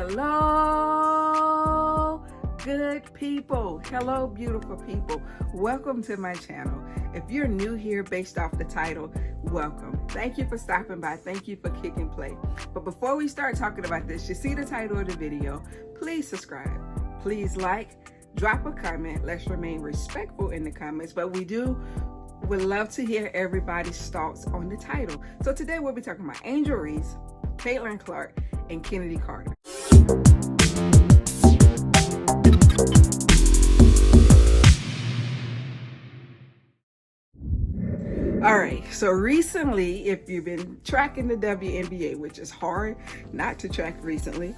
Hello, good people. Hello, beautiful people. Welcome to my channel. If you're new here based off the title, welcome. Thank you for stopping by. Thank you for kicking play. But before we start talking about this, you see the title of the video, please subscribe. Please like, drop a comment. Let's remain respectful in the comments, but would love to hear everybody's thoughts on the title. So today we'll be talking about Angel Reese, Caitlin Clark, and Chennedy Carter. All right, so recently, if you've been tracking the WNBA, which is hard not to track recently,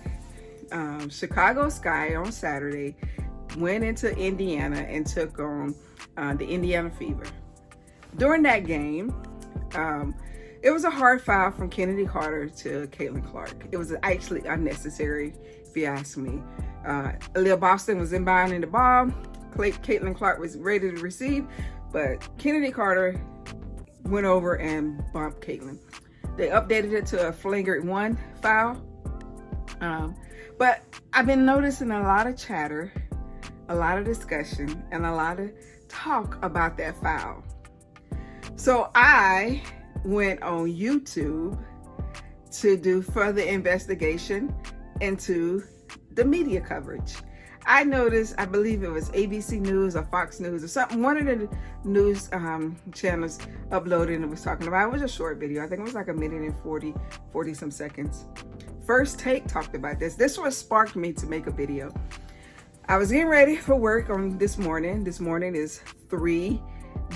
Chicago Sky on Saturday went into Indiana and took on the Indiana Fever. During that game, it was a hard foul from Chennedy Carter to Caitlin Clark. It was actually unnecessary, if you ask me. Lil Boston was inbounding the ball. Caitlin Clark was ready to receive, but Chennedy Carter went over and bumped Caitlin. They updated it to a flagrant 1 foul. But I've been noticing a lot of chatter, a lot of discussion, and a lot of talk about that foul. So I went on YouTube to do further investigation into the media coverage. I noticed, I believe it was ABC News or Fox News or something, one of the news channels uploaded and was talking about, it was a short video. I think it was like 1 minute and 40 some seconds. First Take talked about this. This what sparked me to make a video. I was getting ready for work on this morning. This morning is 3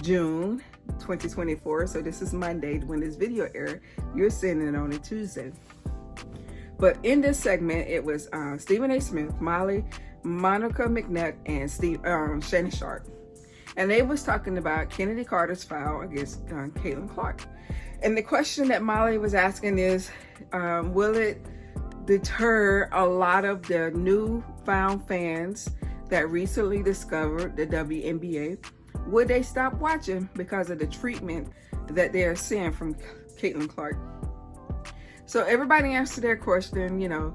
June 2024, so this is Monday when this video aired. You're seeing it on a Tuesday. But in this segment, it was Stephen A. Smith, Molly, Monica McNutt, and Shannon Sharp. And they was talking about Chennedy Carter's foul against Caitlin Clark. And the question that Molly was asking is, will it deter a lot of the newfound fans that recently discovered the WNBA? Would they stop watching because of the treatment that they're seeing from Caitlin Clark? So everybody answered their question. You know,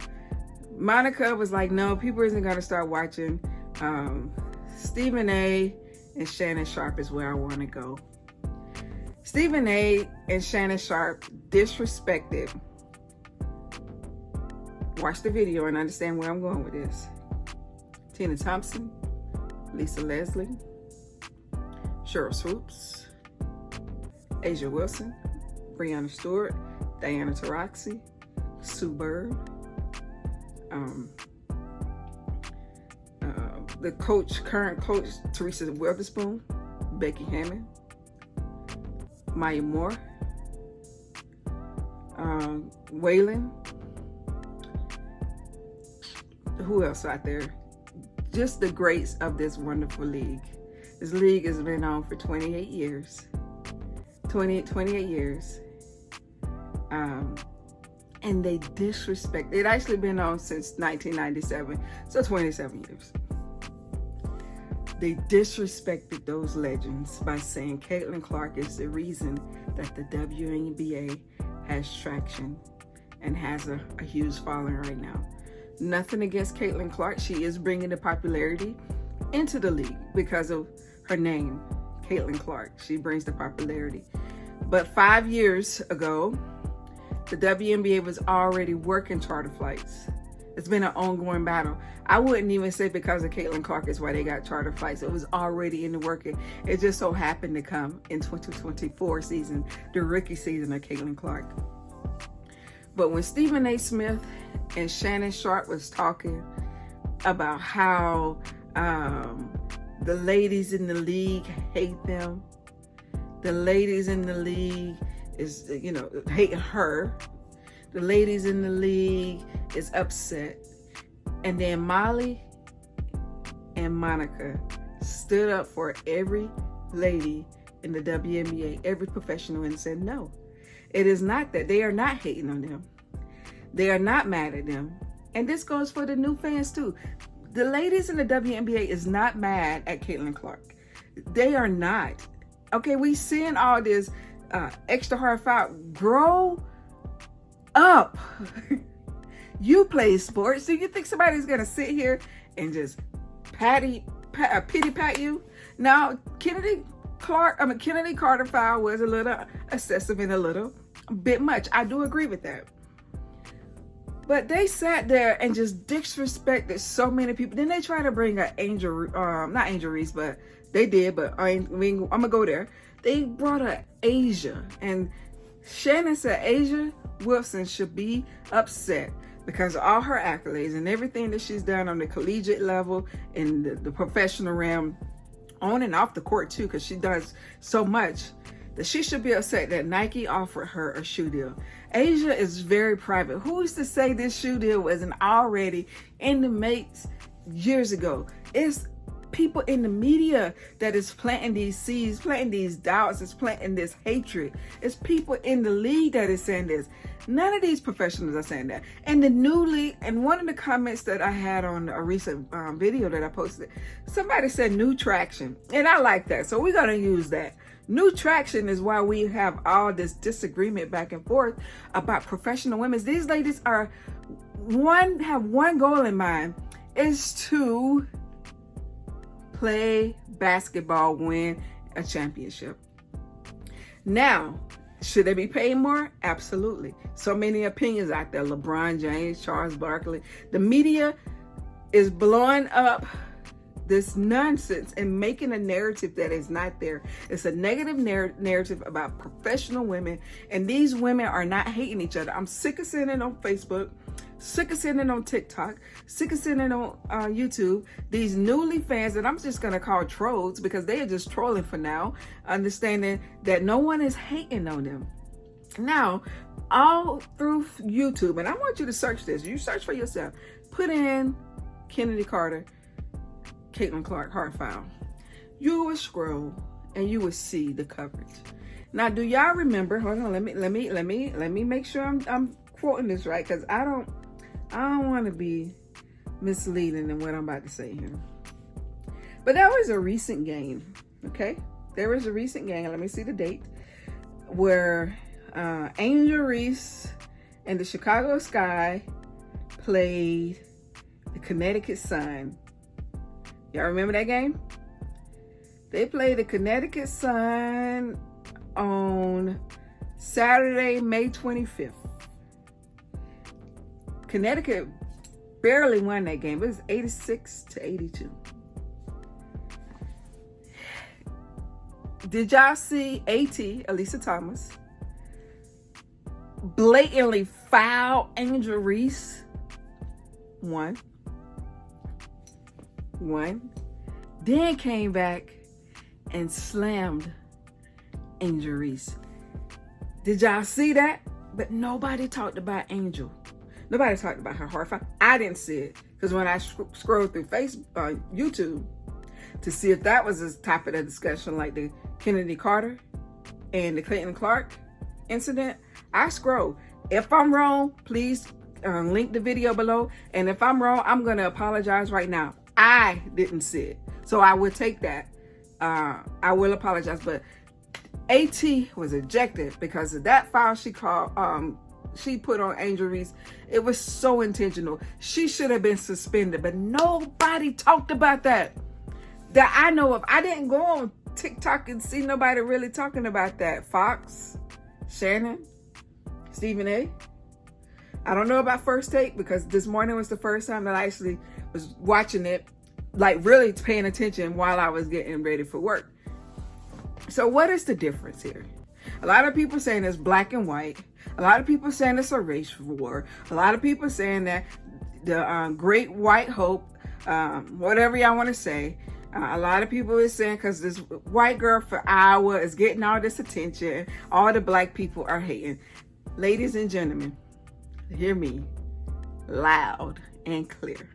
Monica was like, no, people isn't going to start watching. Stephen A. and Shannon Sharp is where I want to go. Stephen A. and Shannon Sharp disrespected. Watch the video and understand where I'm going with this. Tina Thompson, Lisa Leslie, Cheryl Swoops, Asia Wilson, Breanna Stewart, Diana Taurasi, Sue Bird, the current coach, Teresa Witherspoon, Becky Hammond, Maya Moore, Waylon, who else out there? Just the greats of this wonderful league. This league has been on for 28 years. 28 years. And they disrespect. It actually been on since 1997, so 27 years. They disrespected those legends by saying Caitlin Clark is the reason that the WNBA has traction and has a huge following right now. Nothing against Caitlin Clark. She is bringing the popularity into the league because of her name, Caitlin Clark. She brings the popularity. But 5 years ago, the WNBA was already working charter flights. It's been an ongoing battle. I wouldn't even say because of Caitlin Clark is why they got charter flights. It was already in the working. It just so happened to come in 2024 season, the rookie season of Caitlin Clark. But when Stephen A. Smith and Shannon Sharp was talking about how the ladies in the league hate them, the ladies in the league is, hate her, the ladies in the league is upset. And then Molly and Monica stood up for every lady in the WNBA, every professional, and said, no, it is not that. They are not hating on them. They are not mad at them. And this goes for the new fans too. The ladies in the WNBA is not mad at Caitlin Clark. They are not. Okay, we seeing all this extra hard foul. Grow up. You play sports. Do you think somebody's going to sit here and just pity pat you? Now, Kennedy Carter file was a little excessive and a little bit much. I do agree with that. But they sat there and just disrespected so many people. Then they try to bring not Angel Reese, but they did, but I'm gonna go there. They brought up Asia, and Shannon said Asia Wilson should be upset because of all her accolades and everything that she's done on the collegiate level and the professional realm, on and off the court too, because she does so much, that she should be upset that Nike offered her a shoe deal. Asia is very private. Who's to say this shoe deal wasn't already in the mates years ago? It's people in the media that is planting these seeds, planting these doubts, is planting this hatred. It's people in the league that is saying this. None of these professionals are saying that. And one of the comments that I had on a recent video that I posted, somebody said new traction. And I like that. So we're going to use that. New traction is why we have all this disagreement back and forth about professional women. These ladies have one goal in mind, is to play basketball, win a championship. Now, should they be paid more? Absolutely. So many opinions out there. LeBron James, Charles Barkley. The media is blowing up this nonsense and making a narrative that is not there. It's a negative narrative about professional women, and these women are not hating each other. I'm sick of seeing it on Facebook, sick of seeing it on TikTok, sick of seeing it on YouTube. These newly fans that I'm just gonna call trolls, because they are just trolling for now, understanding that no one is hating on them. Now, all through YouTube, and I want you to search this. You search for yourself. Put in Chennedy Carter, Caitlin Clark heart file. You will scroll and you will see the coverage. Now, do y'all remember? Hold on, let me make sure I'm quoting this right, because I don't want to be misleading in what I'm about to say here. But there was a recent game, okay? There was a recent game. Let me see the date, where Angel Reese and the Chicago Sky played the Connecticut Sun. Y'all remember that game? They played the Connecticut Sun on Saturday, May 25th. Connecticut barely won that game. It was 86-82. Did y'all see Alyssa Thomas, blatantly foul Angel Reese? One. Then came back and slammed Angel Reese. Did y'all see that? But nobody talked about Angel. Nobody talked about her heart. I didn't see it, because when I scrolled through YouTube to see if that was a topic of discussion, like the Chennedy Carter and the Caitlin Clark incident, I scrolled. If I'm wrong, please link the video below. And if I'm wrong, I'm going to apologize right now. I didn't see it, so I will take that. I will apologize, but AT was ejected because of that foul she put on Angel Reese. It was so intentional. She should have been suspended, but nobody talked about that I know of. I didn't go on TikTok and see nobody really talking about that. Fox, Shannon, Stephen A. I don't know about First Take, because this morning was the first time that I actually was watching it, like really paying attention while I was getting ready for work. So what is the difference here? A lot of people saying it's black and white. A lot of people saying it's a race war. A lot of people saying that the great white hope, whatever y'all want to say. A lot of people is saying because this white girl for Iowa is getting all this attention, all the black people are hating. Ladies and gentlemen, hear me loud and clear.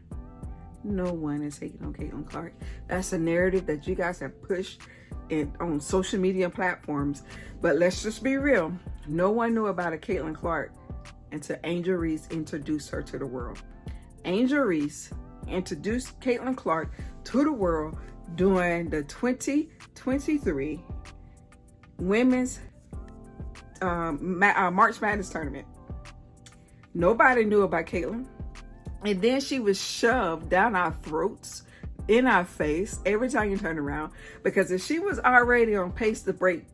No one is hating on Caitlin Clark. That's a narrative that you guys have pushed on social media platforms. But let's just be real. No one knew about a Caitlin Clark until Angel Reese introduced her to the world. Angel Reese introduced Caitlin Clark to the world during the 2023 Women's March Madness Tournament. Nobody knew about Caitlin. And then she was shoved down our throats, in our face, every time you turn around. Because if she was already on pace to break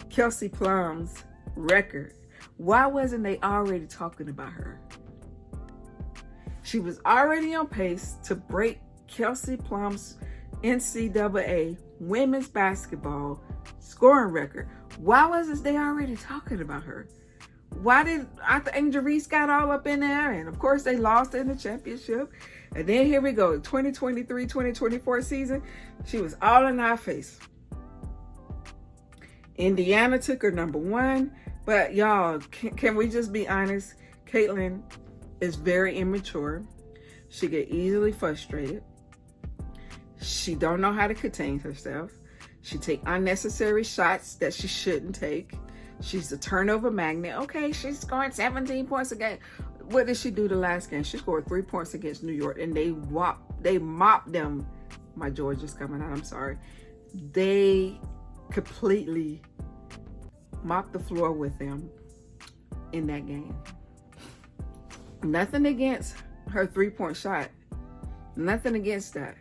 Kelsey Plum's record, why wasn't they already talking about her? She was already on pace to break Kelsey Plum's NCAA women's basketball scoring record. Why wasn't they already talking about her? Why did after Angel Reese got all up in there? And of course they lost in the championship. And then here we go, 2023-2024 season. She was all in our face. Indiana took her number one. But y'all, can we just be honest? Caitlin is very immature. She get easily frustrated. She don't know how to contain herself. She take unnecessary shots that she shouldn't take. She's a turnover magnet. Okay, she's scoring 17 points a game. What did she do the last game? She scored 3 points against New York, and they mopped them. My Georgia's coming out, I'm sorry. They completely mopped the floor with them in that game. Nothing against her 3-point shot. Nothing against that.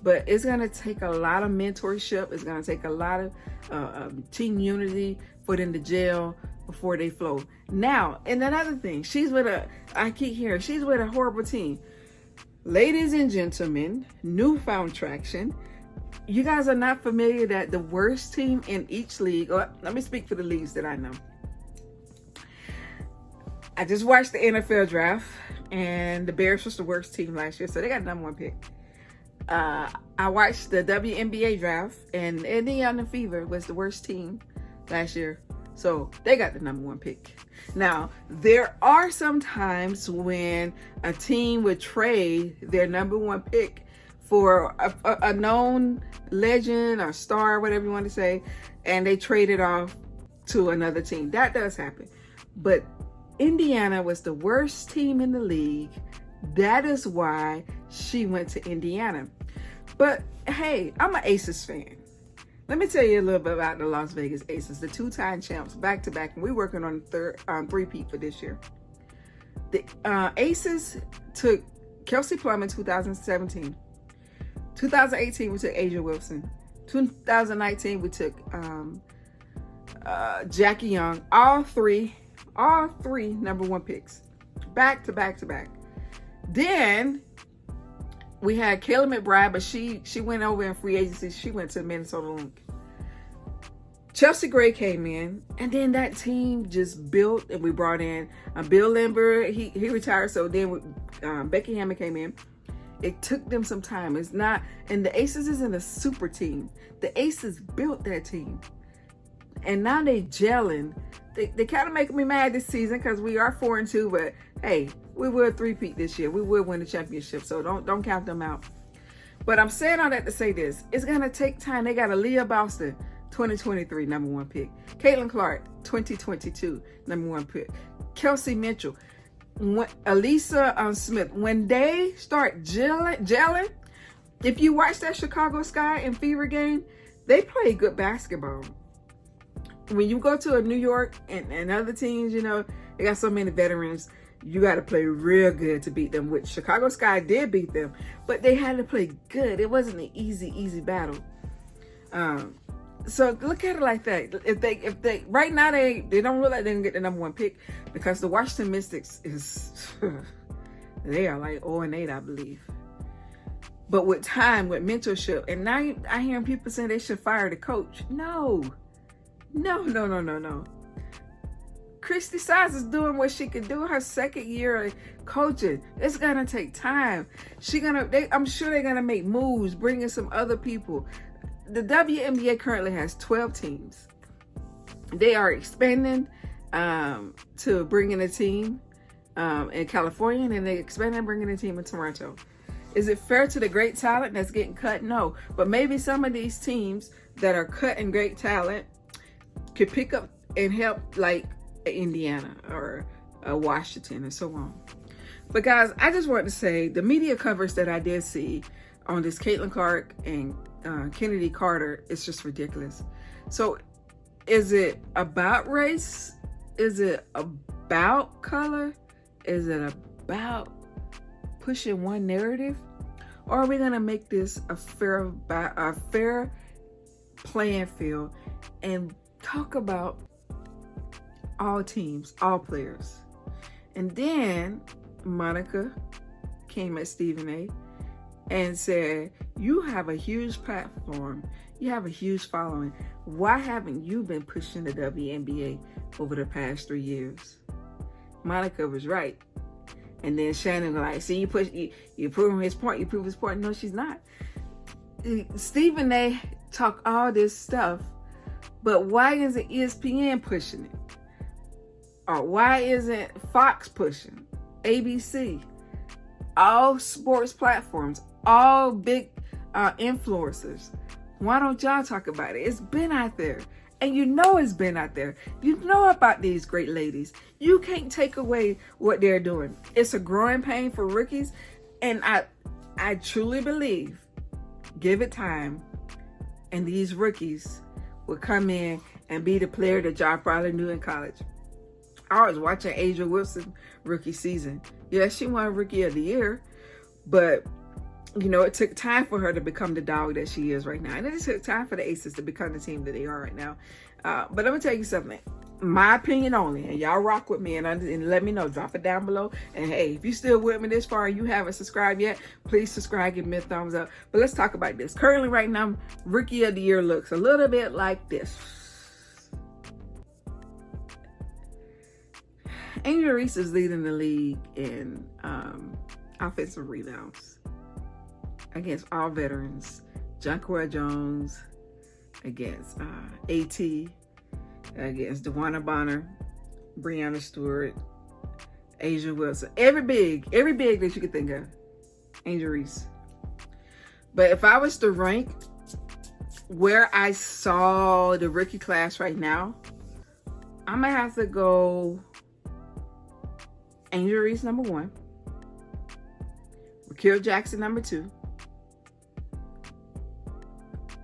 But it's going to take a lot of mentorship. It's going to take a lot of team unity for them to gel before they flow. Now, and another thing, she's with a horrible team. Ladies and gentlemen, newfound traction. You guys are not familiar that the worst team in each league, or let me speak for the leagues that I know. I just watched the NFL draft, and the Bears was the worst team last year, so they got the number one pick. I watched the WNBA draft, and Indiana Fever was the worst team last year, so they got the number one pick. Now, there are some times when a team would trade their number one pick for a known legend or star, whatever you want to say, and they trade it off to another team. That does happen. But Indiana was the worst team in the league. That is why she went to Indiana. But hey, I'm an Aces fan. Let me tell you a little bit about the Las Vegas Aces, the two-time champs, back-to-back, and we're working on three-peat for this year. The Aces took Kelsey Plum in 2017. 2018, we took Asia Wilson. 2019, we took Jackie Young. All three number one picks, back to back to back. Then we had Kayla McBride, but she went over in free agency. She went to Minnesota Lynx. Chelsea Gray came in, and then that team just built, and we brought in Bill Lindbergh. He retired, so then Becky Hammond came in. It took them some time. It's not, and the Aces isn't a super team. The Aces built that team, and now they gelling. They kind of make me mad this season because we are 4-2, but hey, we will three-peat this year. We will win the championship, so don't count them out. But I'm saying all that to say this: it's gonna take time. They got Aaliyah Boston, 2023 number one pick. Caitlin Clark, 2022 number one pick. Kelsey Mitchell. Elisa Smith, when they start gelling, if you watch that Chicago Sky and Fever game, they play good basketball. When you go to a New York and other teams, you know, they got so many veterans, you got to play real good to beat them, which Chicago Sky did beat them, but they had to play good. It wasn't an easy battle. So look at it like that. If they right now they don't look like they're gonna get the number one pick because the Washington Mystics is they are like 0-8, I believe. But with time, with mentorship, and now I hear people saying they should fire the coach. No. Christy Size is doing what she can do her second year of coaching. It's gonna take time. I'm sure they're gonna make moves, bring in some other people. The WNBA currently has 12 teams. They are expanding to bring in a team in California, and then they're expanding and bringing a team in Toronto. Is it fair to the great talent that's getting cut? No. But maybe some of these teams that are cutting great talent could pick up and help, like Indiana or Washington and so on. But guys, I just want to say the media coverage that I did see on this Caitlin Clark and Chennedy Carter is just ridiculous. So is it about race? Is it about color? Is it about pushing one narrative? Or are we going to make this a fair playing field and talk about all teams, all players? And then Monica came at Stephen A. and said, you have a huge platform. You have a huge following. Why haven't you been pushing the WNBA over the past 3 years? Monica was right. And then Shannon was like, see, you prove his point. You prove his point. No, she's not. Stephen A. talk all this stuff, but why isn't ESPN pushing it? Or why isn't Fox pushing? ABC, all sports platforms, all big influencers. Why don't y'all talk about it? It's been out there. And you know it's been out there. You know about these great ladies. You can't take away what they're doing. It's a growing pain for rookies. And I truly believe, give it time, and these rookies will come in and be the player that y'all probably knew in college. I was watching Asia Wilson rookie season. Yeah, she won Rookie of the Year, but you know, it took time for her to become the dog that she is right now. And it took time for the Aces to become the team that they are right now. But let me tell you something. My opinion only, and y'all rock with me and let me know. Drop it down below. And hey, if you're still with me this far and you haven't subscribed yet, please subscribe, give me a thumbs up. But let's talk about this. Currently right now, Rookie of the Year looks a little bit like this. Angel Reese is leading the league in offensive rebounds against all veterans. Jonquel Jones against AT, against DeWanna Bonner, Breanna Stewart, Asia Wilson. Every big that you could think of. Angel Reese. But if I was to rank where I saw the rookie class right now, I'm going to have to go Angel Reese number 1. Raquel Jackson number 2.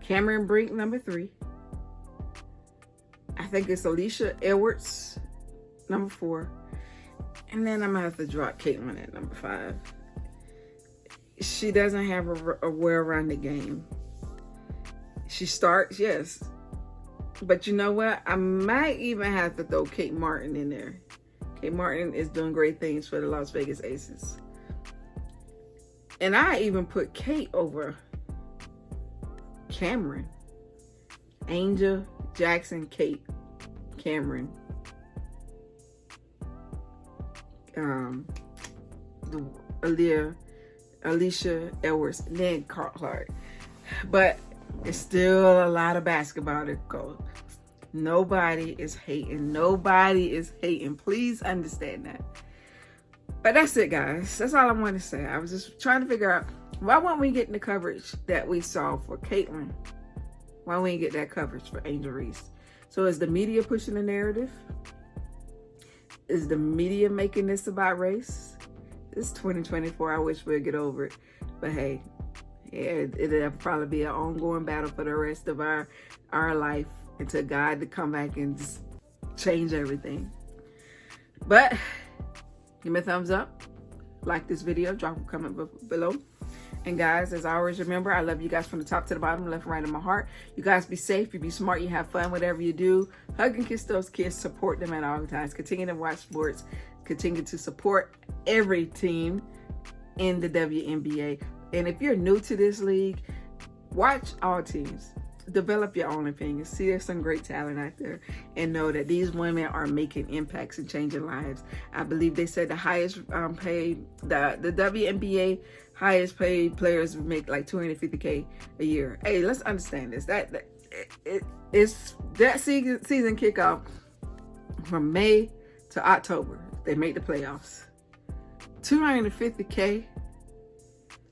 Cameron Brink number 3. I think it's Alicia Edwards number 4. And then I'm going to have to drop Caitlin at number 5. She doesn't have a well-rounded game. She starts, yes. But you know what? I might even have to throw Kate Martin in there. Kate Martin is doing great things for the Las Vegas Aces. And I even put Kate over Cameron. Angel, Jackson, Kate, Cameron. Alicia Edwards, and then Clark. But it's still a lot of basketball to go. Nobody is hating. Nobody is hating. Please understand that. But that's it, guys. That's all I want to say. I was just trying to figure out, why weren't we getting the coverage that we saw for Caitlin? Why we didn't get that coverage for Angel Reese? So is the media pushing the narrative? Is the media making this about race? It's 2024. I wish we'd get over it. But hey, yeah, it'll probably be an ongoing battle for the rest of our life until God to come back and just change everything. But give me a thumbs up. Like this video. Drop a comment below. And guys, as I always remember, I love you guys from the top to the bottom, left and right in my heart. You guys be safe, you be smart, you have fun, whatever you do. Hug and kiss those kids, support them at all times. Continue to watch sports, continue to support every team in the WNBA. And if you're new to this league, watch all teams. Develop your own opinion. See there's some great talent out there, and know that these women are making impacts and changing lives. I believe they said the highest paid, the WNBA highest paid players make like $250K a year. Hey, let's understand this. It's that season kickoff from May to October. They make the playoffs. $250K.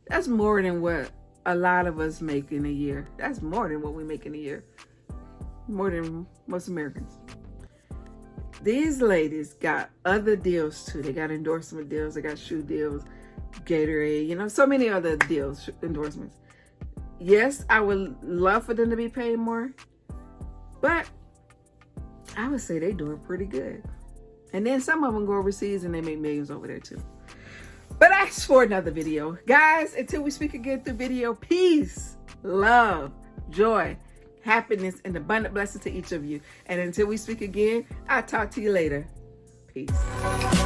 That's more than what a lot of us make in a year. That's more than what we make in a year. More than most Americans. These ladies got other deals too. They got endorsement deals. They got shoe deals, Gatorade, you know, so many other deals, endorsements. Yes, I would love for them to be paid more, but I would say they're doing pretty good. And then some of them go overseas and they make millions over there too. But that's for another video. Guys, until we speak again through video, peace, love, joy, happiness, and abundant blessings to each of you. And until we speak again, I'll talk to you later. Peace.